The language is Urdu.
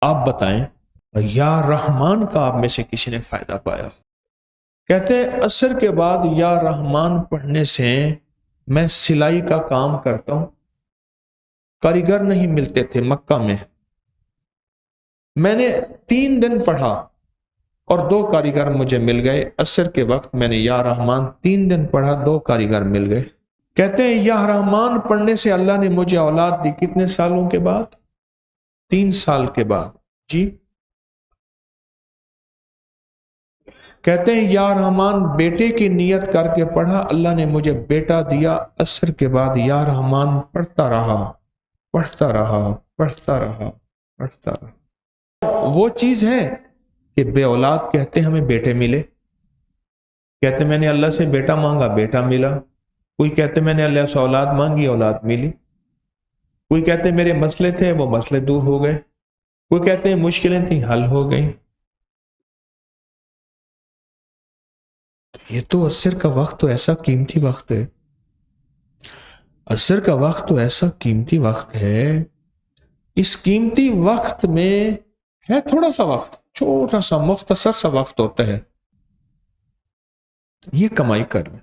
آپ بتائیں یا رحمان کا آپ میں سے کسی نے فائدہ پایا؟ کہتے ہیں عصر کے بعد یا رحمان پڑھنے سے میں سلائی کا کام کرتا ہوں، کاریگر نہیں ملتے تھے مکہ میں نے 3 دن پڑھا اور 2 کاریگر مجھے مل گئے۔ عصر کے وقت میں نے یا رحمان 3 دن پڑھا، 2 کاریگر مل گئے۔ کہتے ہیں یا رحمان پڑھنے سے اللہ نے مجھے اولاد دی، کتنے سالوں کے بعد؟ 3 سال کے بعد۔ جی کہتے ہیں یا رحمان بیٹے کی نیت کر کے پڑھا، اللہ نے مجھے بیٹا دیا۔ عصر کے بعد یا رحمان پڑھتا رہا پڑھتا رہا پڑھتا رہا پڑھتا رہا۔ وہ چیز ہے کہ بے اولاد کہتے ہیں ہمیں بیٹے ملے، کہتے میں نے اللہ سے بیٹا مانگا بیٹا ملا، کوئی کہتے میں نے اللہ سے اولاد مانگی اولاد ملی، کوئی کہتے میرے مسئلے تھے وہ مسئلے دور ہو گئے، کوئی کہتے ہیں مشکلیں تھیں حل ہو گئیں۔ یہ تو عصر کا وقت تو ایسا قیمتی وقت ہے، عصر کا وقت تو ایسا قیمتی وقت ہے، اس قیمتی وقت میں ہے تھوڑا سا وقت، چھوٹا سا مختصر سا وقت ہوتا ہے، یہ کمائی کر لیں۔